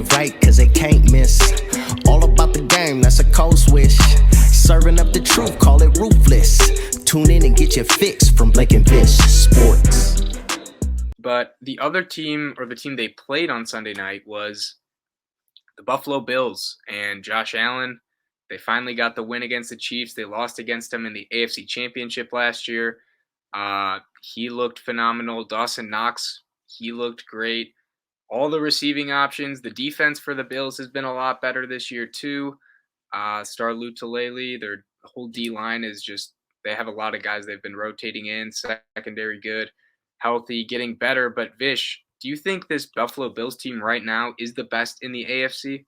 play right, cause they can't miss. All about the game, that's a cold switch. Serving up the truth, call it ruthless. Tune in and get your fix from Blake and Vish Sports. But the other team, or the team they played on Sunday night, was the Buffalo Bills and Josh Allen. They finally got the win against the Chiefs. They lost against them in the AFC Championship last year. He looked phenomenal. Dawson Knox, he looked great. All the receiving options. The defense for the Bills has been a lot better this year too. Star Lutulele, their whole D-line is just, they have a lot of guys they've been rotating in, secondary good, healthy, getting better. But Vish, do you think this Buffalo Bills team right now is the best in the AFC?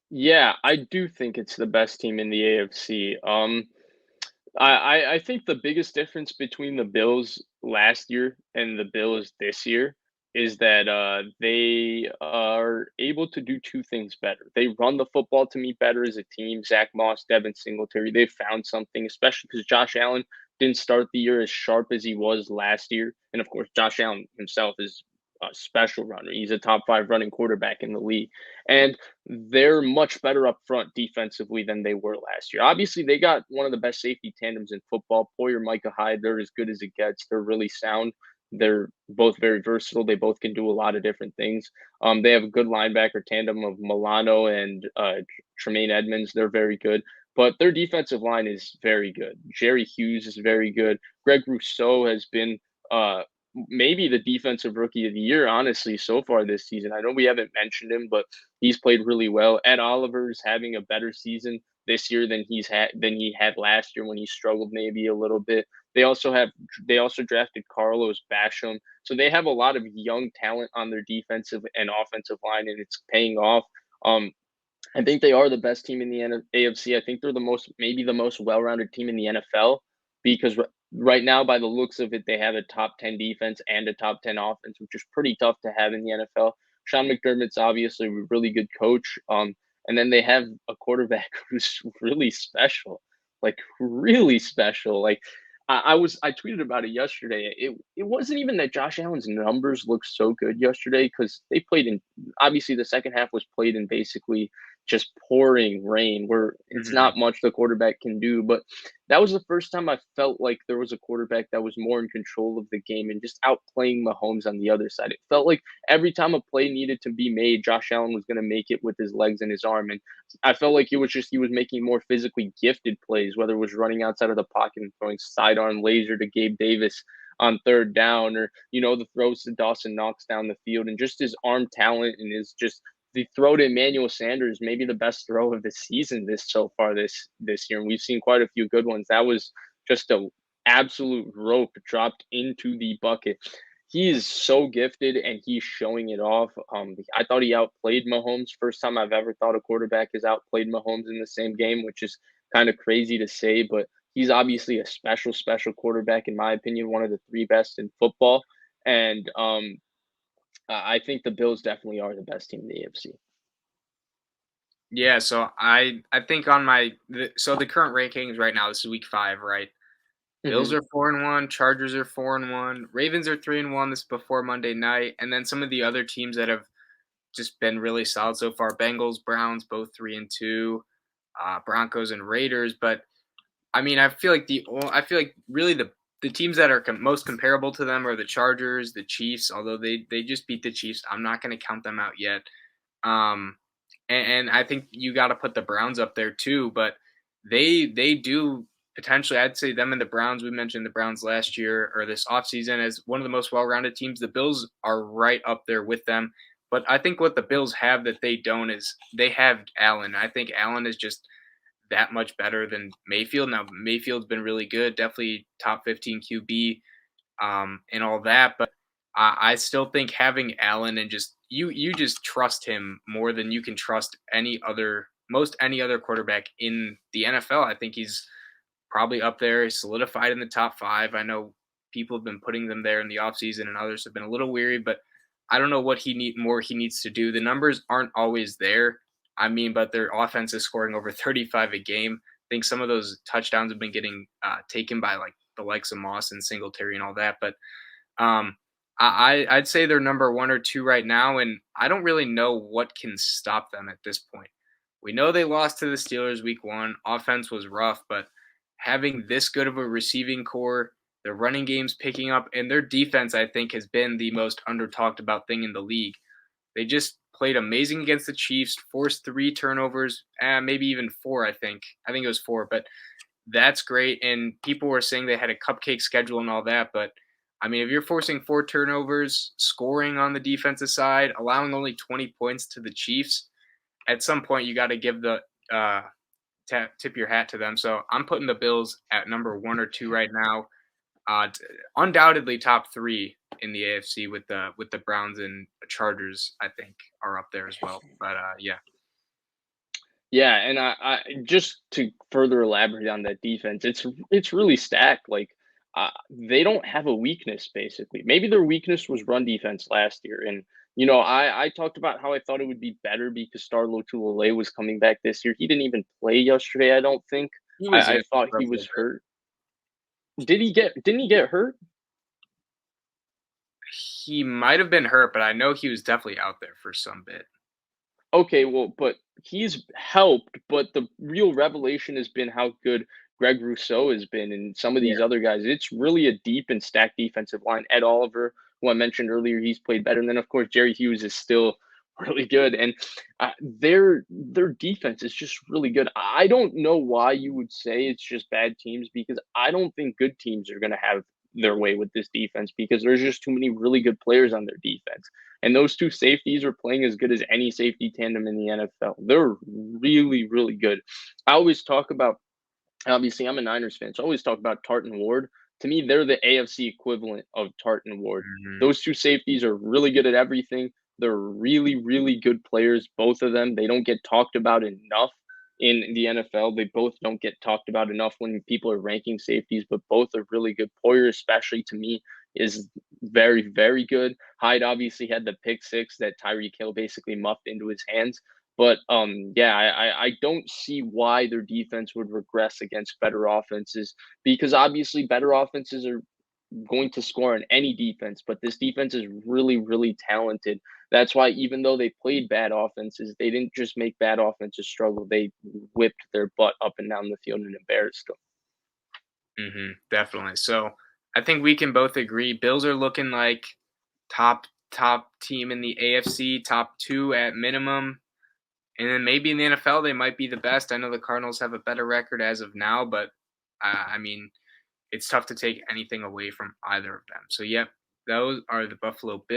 Yeah, I do think it's the best team in the AFC. I think the biggest difference between the Bills last year and the Bills this year is that they are able to do two things better. They run the football to me better as a team. Zach Moss, Devin Singletary, they found something, especially because Josh Allen didn't start the year as sharp as he was last year. And of course, Josh Allen himself is a special runner. He's a top 5 running quarterback in the league. And they're much better up front defensively than they were last year. Obviously, they got one of the best safety tandems in football. Poyer, Micah Hyde, they're as good as it gets. They're really sound. They're both very versatile. They both can do a lot of different things. They have a good linebacker tandem of Milano and Tremaine Edmonds. They're very good. But their defensive line is very good. Jerry Hughes is very good. Greg Rousseau has been maybe the defensive rookie of the year, honestly, so far this season. I know we haven't mentioned him, but he's played really well. Ed Oliver's having a better season this year than he had last year when he struggled maybe a little bit. They also drafted Carlos Basham. So they have a lot of young talent on their defensive and offensive line, and it's paying off. I think they are the best team in the AFC. I think they're maybe the most well-rounded team in the NFL because right now, by the looks of it, they have a top 10 defense and a top 10 offense, which is pretty tough to have in the NFL. Sean McDermott's obviously a really good coach. And then they have a quarterback who's really special, like really special. Like I tweeted about it yesterday. It wasn't even that Josh Allen's numbers looked so good yesterday because they played in, obviously the second half was played in basically just pouring rain where it's not much the quarterback can do. But that was the first time I felt like there was a quarterback that was more in control of the game and just outplaying Mahomes on the other side. It felt like every time a play needed to be made, Josh Allen was going to make it with his legs and his arm. And I felt like he was making more physically gifted plays, whether it was running outside of the pocket and throwing sidearm laser to Gabe Davis on third down, or, the throws to Dawson Knox down the field, and just his arm talent and the throw to Emmanuel Sanders, maybe the best throw of the season so far this year. And we've seen quite a few good ones. That was just an absolute rope dropped into the bucket. He is so gifted and he's showing it off. I thought he outplayed Mahomes. First time I've ever thought a quarterback has outplayed Mahomes in the same game, which is kind of crazy to say, but he's obviously a special quarterback, in my opinion, one of the 3 best in football. And I think the Bills definitely are the best team in the AFC. Yeah, so I think on the current rankings right now, this is week 5, right? Bills are 4-1, Chargers are 4-1, Ravens are 3-1. This is before Monday night, and then some of the other teams that have just been really solid so far: Bengals, Browns, both 3-2, Broncos and Raiders. But I mean, I feel like really the teams that are most comparable to them are the Chargers, the Chiefs. Although they just beat the Chiefs, I'm not going to count them out yet. And I think you got to put the Browns up there too. But they do potentially, I'd say them and the Browns. We mentioned the Browns last year or this offseason as one of the most well-rounded teams. The Bills are right up there with them. But I think what the Bills have that they don't is they have Allen. I think Allen is just that much better than Mayfield. Now, Mayfield's been really good, definitely top 15 QB and all that. But I still think having Allen and just you just trust him more than you can trust any other quarterback in the NFL. I think he's probably up there. He's solidified in the top 5. I know people have been putting them there in the offseason and others have been a little weary, but I don't know what he needs to do. The numbers aren't always there. I mean, but their offense is scoring over 35 a game. I think some of those touchdowns have been getting taken by like the likes of Moss and Singletary and all that. But I'd say they're number 1 or 2 right now, and I don't really know what can stop them at this point. We know they lost to the Steelers week 1. Offense was rough, but having this good of a receiving core, their running game's picking up, and their defense, I think, has been the most under talked about thing in the league. They just played amazing against the Chiefs, forced 3 turnovers, maybe even 4, I think. I think it was 4, but that's great. And people were saying they had a cupcake schedule and all that, but I mean, if you're forcing 4 turnovers, scoring on the defensive side, allowing only 20 points to the Chiefs, at some point you got to give the tip your hat to them. So I'm putting the Bills at number 1 or 2 right now. Undoubtedly top 3 in the AFC with the Browns and Chargers. I think are up there as well. But yeah. Yeah, and I just to further elaborate on that defense, it's really stacked. Like, they don't have a weakness basically. Maybe their weakness was run defense last year, and I talked about how I thought it would be better because Starlo Tulale was coming back this year. He didn't even play yesterday, I don't think. He was I in thought for a he little was bit. hurt. Didn't he get hurt? He might have been hurt, but I know he was definitely out there for some bit. Okay, well, but he's helped, but the real revelation has been how good Greg Rousseau has been and some of Yeah. these other guys. It's really a deep and stacked defensive line. Ed Oliver, who I mentioned earlier, he's played better. And then, of course, Jerry Hughes is still really good. And their defense is just really good. I don't know why you would say it's just bad teams because I don't think good teams are going to have their way with this defense because there's just too many really good players on their defense. And those two safeties are playing as good as any safety tandem in the NFL. They're really, really good. I always talk about, obviously, I'm a Niners fan, so I always talk about Tartan Ward. To me, they're the AFC equivalent of Tartan Ward. Mhm. Those two safeties are really good at everything. They're really, really good players, both of them. They don't get talked about enough in the NFL. They both don't get talked about enough when people are ranking safeties, but both are really good. Poyer, especially to me, is very, very good. Hyde obviously had the pick six that Tyreek Hill basically muffed into his hands. But yeah, I don't see why their defense would regress against better offenses because obviously better offenses are going to score on any defense, but this defense is really, really talented. That's why even though they played bad offenses, they didn't just make bad offenses struggle. They whipped their butt up and down the field and embarrassed them. Definitely. So I think we can both agree Bills are looking like top team in the AFC, top 2 at minimum. And then maybe in the NFL they might be the best. I know the Cardinals have a better record as of now, but I mean it's tough to take anything away from either of them. So yep, those are the Buffalo Bills.